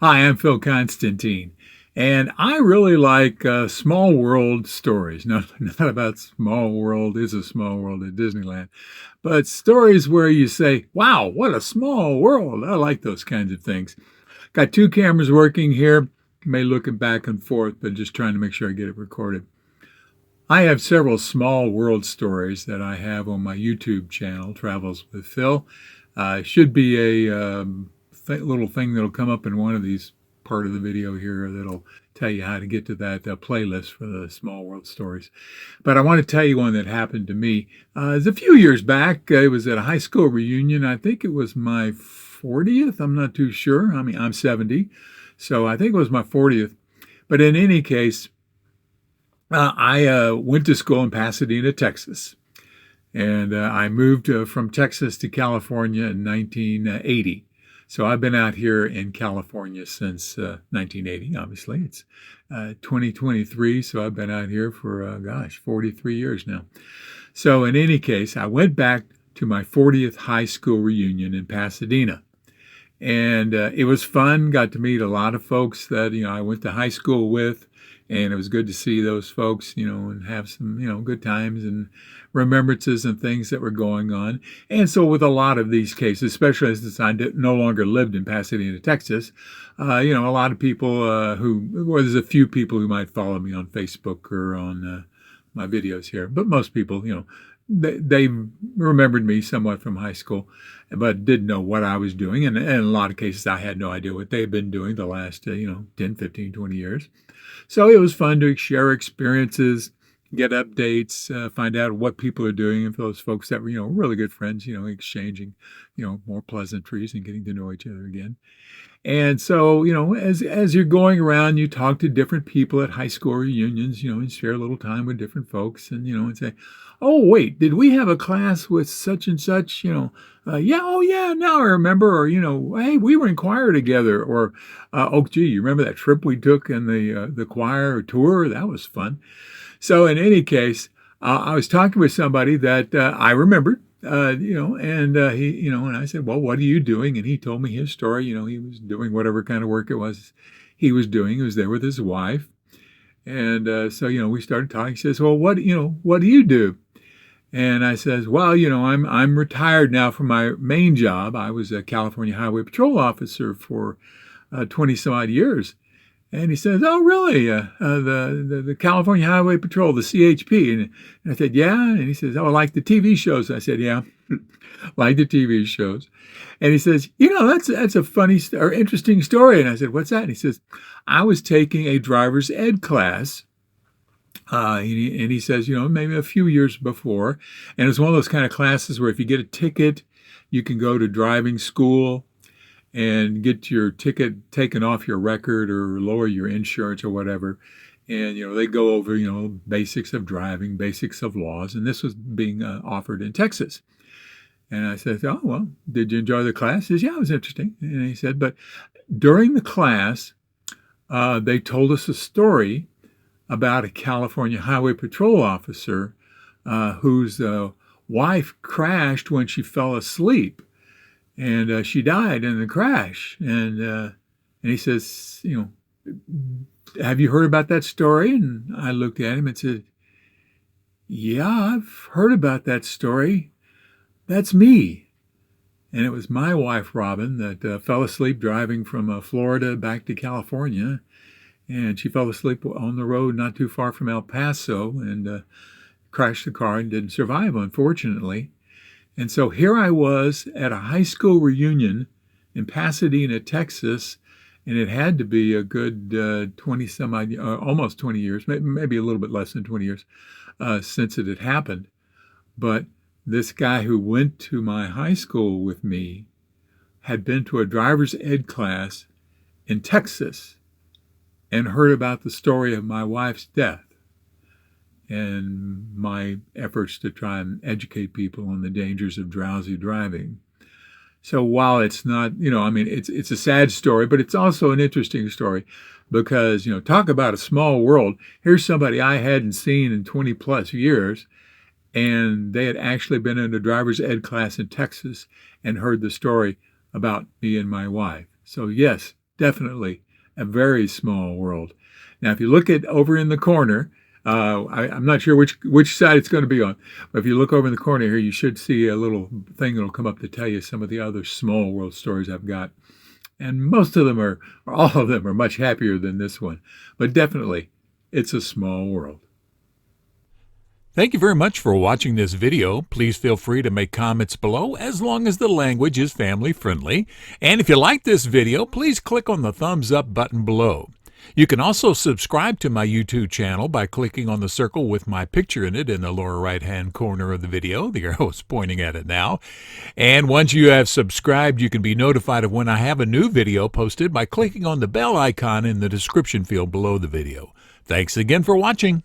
Hi, I'm Phil Constantine, and I really like small world stories. Not about small world is a small world at Disneyland, but stories where you say, wow, what a small world. I like those kinds of things. Got two cameras working here, may look it back and forth, but just trying to make sure I get it recorded. I have several small world stories that I have on my YouTube channel, Travels with Phil. Should be a little thing that'll come up in one of these part of the video here that'll tell you how to get to that playlist for the small world stories. But I want to tell you one that happened to me. It was a few years back. It was at a high school reunion. I think it was my 40th. I'm not too sure. I mean, I'm 70, so I think it was my 40th. But in any case, I went to school in Pasadena, Texas, and I moved from Texas to California in 1980. So I've been out here in California since 1980. Obviously, it's 2023, so I've been out here for 43 years now. So in any case, I went back to my 40th high school reunion in Pasadena. And it was fun. Got to meet a lot of folks that I went to high school with, and it was good to see those folks, and have some good times and remembrances and things that were going on. And so, with a lot of these cases, especially since I no longer lived in Pasadena, Texas, a lot of people there's a few people who might follow me on Facebook or on my videos here, but most people, they remembered me somewhat from high school, but didn't know what I was doing. And in a lot of cases, I had no idea what they've been doing the last, 10, 15, 20 years. So it was fun to share experiences, get updates, find out what people are doing. And for those folks that were, really good friends, exchanging, more pleasantries and getting to know each other again. And so, as you're going around, you talk to different people at high school reunions, and share a little time with different folks, and say, "Oh, wait, did we have a class with such and such?" Yeah, oh yeah, now I remember. Or hey, we were in choir together. Or oh, gee, you remember that trip we took in the choir tour? That was fun. So in any case, I was talking with somebody that I remembered, and he, and I said, well, what are you doing? And he told me his story. He was doing whatever kind of work it was he was doing. He was there with his wife. And so, we started talking. He says, well, what do you do? And I says, well, I'm retired now from my main job. I was a California Highway Patrol officer for 20 some odd years. And he says, "Oh, really? The California Highway Patrol, the CHP." And I said, "Yeah." And he says, "Oh, like the TV shows." I said, "Yeah, like the TV shows." And he says, that's a funny or interesting story." And I said, "What's that?" And he says, "I was taking a driver's ed class." And he says, maybe a few years before. And it's one of those kind of classes where if you get a ticket, you can go to driving school and get your ticket taken off your record or lower your insurance or whatever. And, they go over, basics of driving, basics of laws. And this was being offered in Texas. And I said, oh, well, did you enjoy the class? He says, yeah, it was interesting. And he said, but during the class, they told us a story about a California Highway Patrol officer whose wife crashed when she fell asleep, and she died in the crash. And he says, have you heard about that story? And I looked at him and said, yeah, I've heard about that story. That's me. And it was my wife, Robin, that fell asleep driving from Florida back to California. And she fell asleep on the road not too far from El Paso and crashed the car and didn't survive, unfortunately. And so here I was at a high school reunion in Pasadena, Texas, and it had to be a good 20 some odd, almost 20 years, maybe a little bit less than 20 years since it had happened. But this guy who went to my high school with me had been to a driver's ed class in Texas and heard about the story of my wife's death and my efforts to try and educate people on the dangers of drowsy driving. So while it's not, it's a sad story, but it's also an interesting story because, talk about a small world. Here's somebody I hadn't seen in 20 plus years, and they had actually been in a driver's ed class in Texas and heard the story about me and my wife. So yes, Definitely a very small world. Now, if you look at over in the corner, I'm not sure which side it's going to be on, but if you look over in the corner here, you should see a little thing that'll come up to tell you some of the other small world stories I've got. And most of them are, or all of them are much happier than this one. But definitely, it's a small world. Thank you very much for watching this video. Please feel free to make comments below as long as the language is family friendly. And if you like this video, please click on the thumbs up button below. You can also subscribe to my YouTube channel by clicking on the circle with my picture in it in the lower right-hand corner of the video. The arrow is pointing at it now. And once you have subscribed, you can be notified of when I have a new video posted by clicking on the bell icon in the description field below the video. Thanks again for watching.